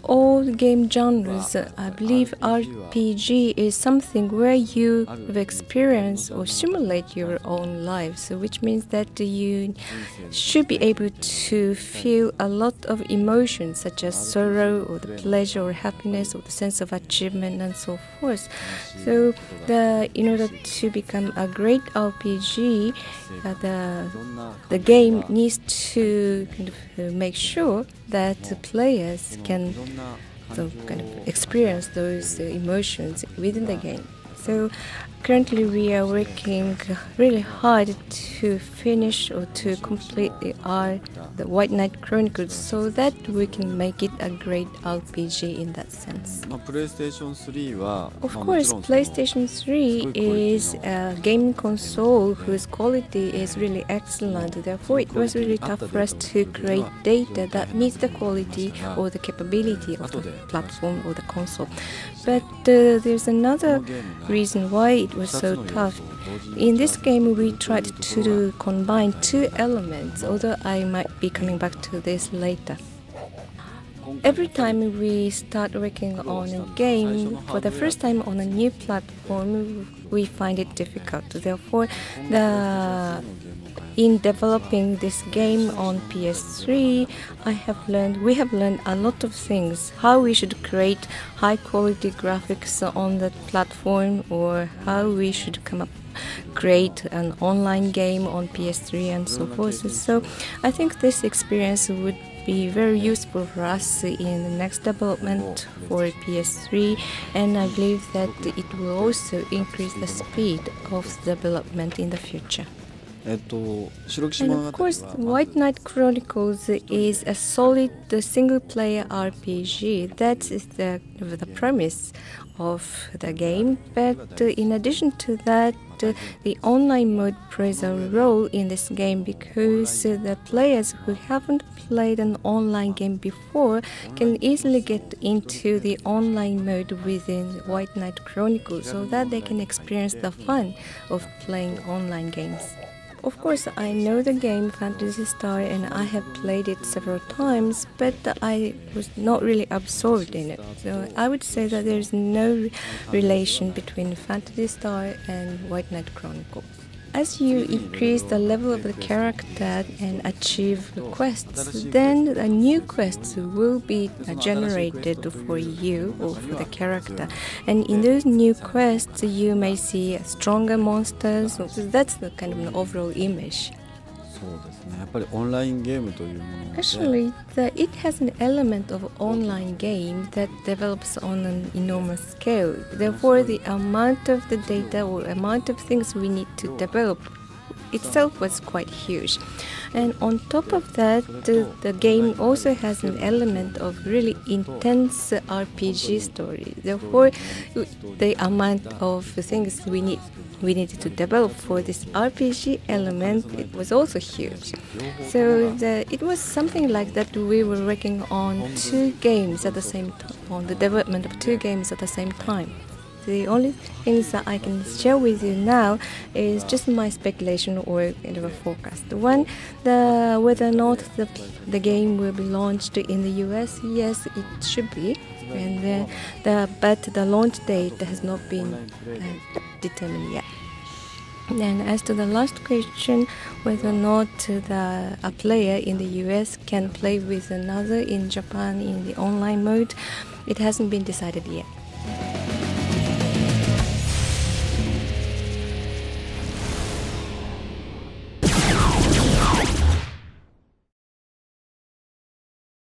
all game genres, I believe RPG is something where you experience or simulate your own life, so which means that you should be able to feel a lot of emotions such as sorrow or the pleasure or happiness or the sense of achievement and so forth. So in order to become a great RPG, the game needs to kind of make sure that the players can kind of experience those emotions within the game. So currently we are working really hard to finish or to complete the White Knight Chronicles so that we can make it a great RPG in that sense. Of course, PlayStation 3 is a game console whose quality is really excellent. Therefore, it was really tough for us to create data that meets the quality or the capability of the platform or the console. But there's another reason why it was so tough. In this game, we tried to combine two elements, although I might be coming back to this later. Every time we start working on a game for the first time on a new platform, we find it difficult. Therefore, in developing this game on PS3, we have learned a lot of things. How we should create high-quality graphics on the platform, or how we should create an online game on PS3 and so forth. So I think this experience would be very useful for us in the next development for PS3, and I believe that it will also increase the speed of development in the future. And of course, White Knight Chronicles is a solid single-player RPG. That is the premise of the game. But in addition to that, the online mode plays a role in this game because the players who haven't played an online game before can easily get into the online mode within White Knight Chronicles so that they can experience the fun of playing online games. Of course, I know the game Phantasy Star and I have played it several times, but I was not really absorbed in it. So I would say that there is no relation between Phantasy Star and White Knight Chronicles. As you increase the level of the character and achieve quests, then new quests will be generated for you or for the character. And in those new quests, you may see stronger monsters. So that's the kind of an overall image. Actually, it has an element of online game that develops on an enormous scale. Therefore, the amount of the data or amount of things we need to develop itself was quite huge. And on top of that, the game also has an element of really intense RPG story. Therefore, the amount of things we needed to develop for this RPG element, it was also huge. So it was something like that. We were working on two games at the same time, on the development of two games at the same time. The only things that I can share with you now is just my speculation or kind of a forecast. One, whether or not the game will be launched in the US, yes, it should be, and but the launch date has not been determined yet. And as to the last question, whether or not a player in the US can play with another in Japan in the online mode, it hasn't been decided yet.